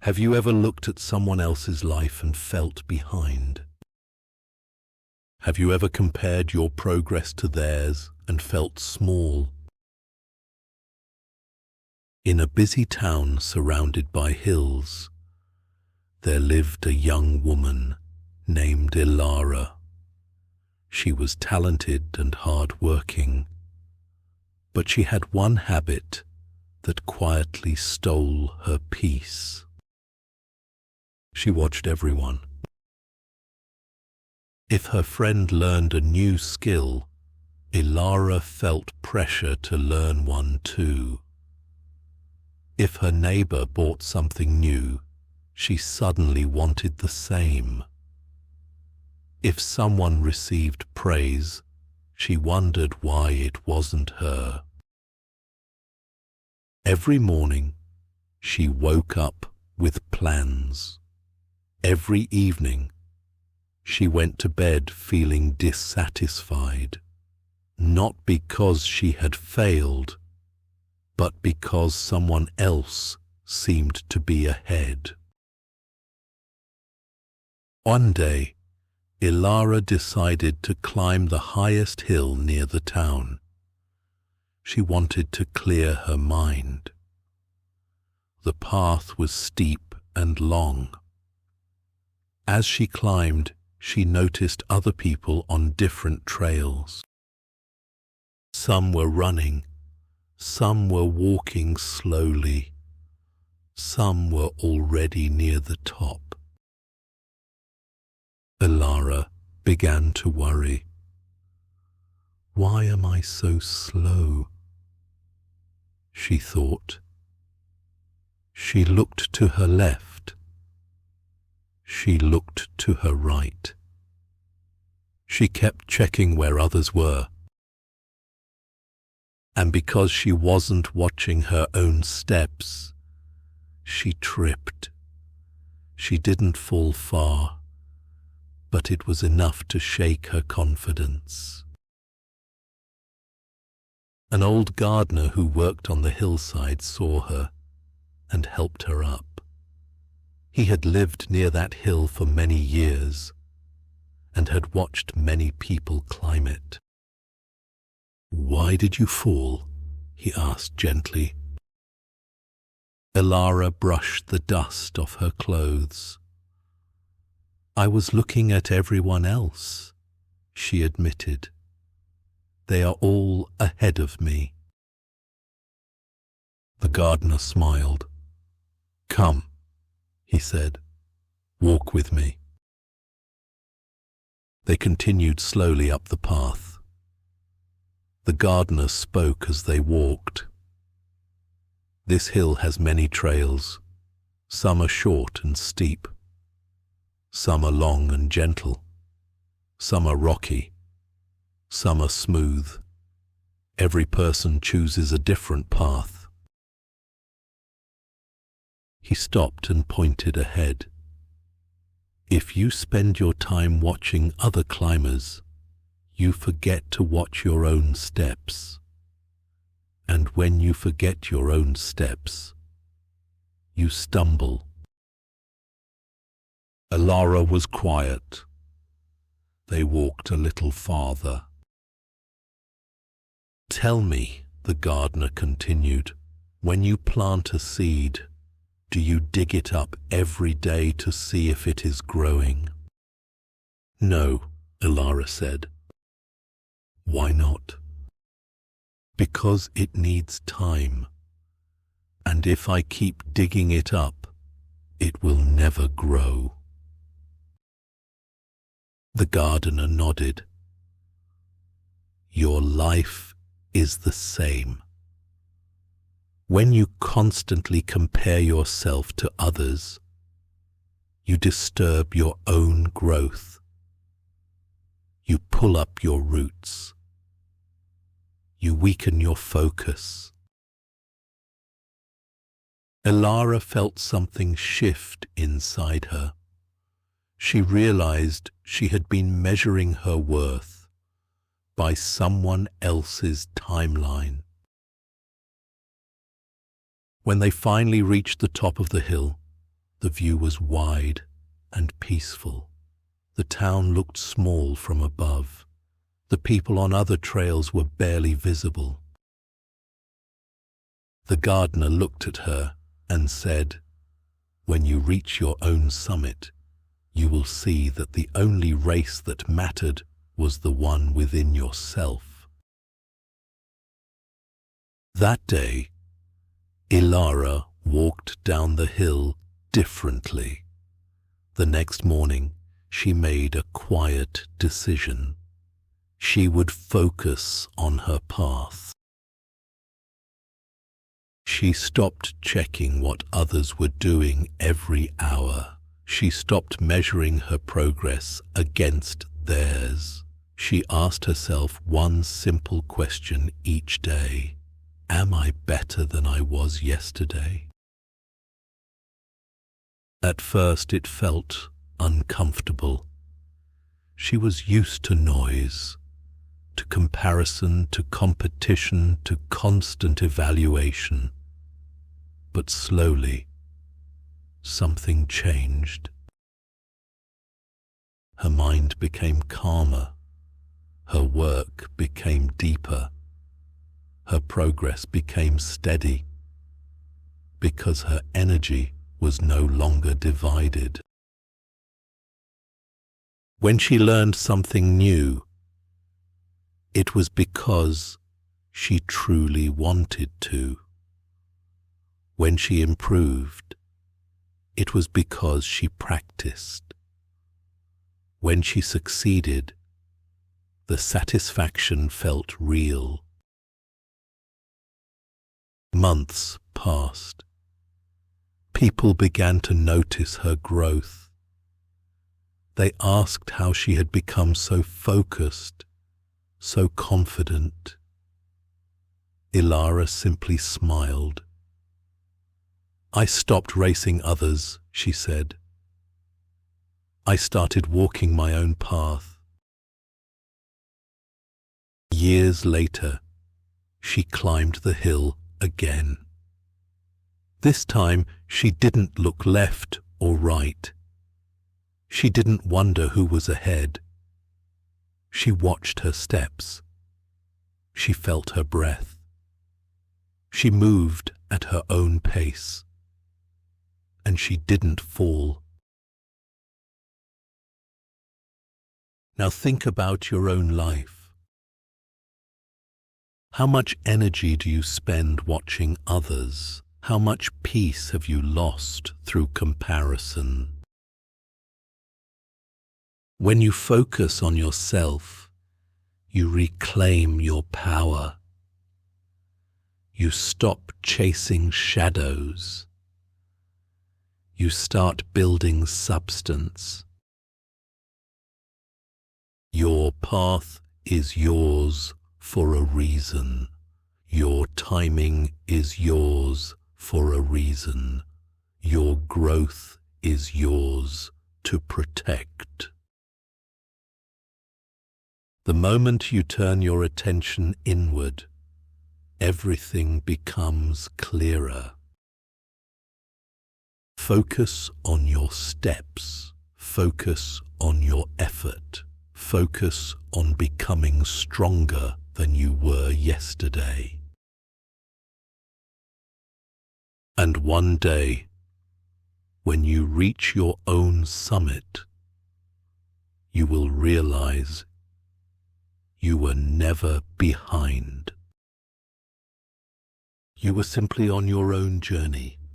Have you ever looked at someone else's life and felt behind? Have you ever compared your progress to theirs and felt small? In a busy town surrounded by hills, there lived a young woman named Ilara. She was talented and hard-working, but she had one habit that quietly stole her peace. She watched everyone. If her friend learned a new skill, Ilara felt pressure to learn one too. If her neighbor bought something new, she suddenly wanted the same. If someone received praise, she wondered why it wasn't her. Every morning, she woke up with plans. Every evening, she went to bed feeling dissatisfied, not because she had failed, but because someone else seemed to be ahead. One day, Ilara decided to climb the highest hill near the town. She wanted to clear her mind. The path was steep and long. As she climbed, she noticed other people on different trails. Some were running, some were walking slowly, some were already near the top. Ilara began to worry. Why am I so slow? She thought. She looked to her left. She looked to her right. She kept checking where others were. And because she wasn't watching her own steps, she tripped. She didn't fall far, but it was enough to shake her confidence. An old gardener who worked on the hillside saw her and helped her up. He had lived near that hill for many years and had watched many people climb it. "Why did you fall?" he asked gently. Ilara brushed the dust off her clothes. "I was looking at everyone else," she admitted. "They are all ahead of me." The gardener smiled. "Come," he said, "walk with me." They continued slowly up the path. The gardener spoke as they walked. "This hill has many trails. Some are short and steep. Some are long and gentle. Some are rocky. Some are smooth. Every person chooses a different path." He stopped and pointed ahead. "If you spend your time watching other climbers, you forget to watch your own steps. And when you forget your own steps, you stumble." Ilara was quiet. They walked a little farther. "Tell me," the gardener continued, "when you plant a seed, do you dig it up every day to see if it is growing?" "No," Ilara said. "Why not?" "Because it needs time. And if I keep digging it up, it will never grow." The gardener nodded. "Your life is the same. When you constantly compare yourself to others, you disturb your own growth. You pull up your roots. You weaken your focus." Ilara felt something shift inside her. She realized she had been measuring her worth by someone else's timeline. When they finally reached the top of the hill, The view was wide and peaceful. The town looked small from above. The people on other trails were barely visible. The gardener looked at her and said, "When you reach your own summit, you will see that the only race that mattered was the one within yourself." That day, Ilara walked down the hill differently. The next morning, she made a quiet decision. She would focus on her path. She stopped checking what others were doing every hour. She stopped measuring her progress against theirs. She asked herself one simple question each day: am I better than I was yesterday? At first it felt uncomfortable. She was used to noise, to comparison, to competition, to constant evaluation. But slowly, something changed. Her mind became calmer. Her work became deeper. Her progress became steady, because her energy was no longer divided. When she learned something new, it was because she truly wanted to. When she improved, it was because she practiced. When she succeeded, the satisfaction felt real. Months passed. People began to notice her growth. They asked how she had become so focused, so confident. Ilara simply smiled. "I stopped racing others," she said. "I started walking my own path." Years later, she climbed the hill again. This time, she didn't look left or right. She didn't wonder who was ahead. She watched her steps. She felt her breath. She moved at her own pace. And she didn't fall. Now think about your own life. How much energy do you spend watching others? How much peace have you lost through comparison? When you focus on yourself, you reclaim your power. You stop chasing shadows. You start building substance. Your path is yours for a reason. Your timing is yours for a reason. Your growth is yours to protect. The moment you turn your attention inward, everything becomes clearer. Focus on your steps. Focus on your effort. Focus on becoming stronger than you were yesterday. And one day, when you reach your own summit, you will realize you were never behind. You were simply on your own journey.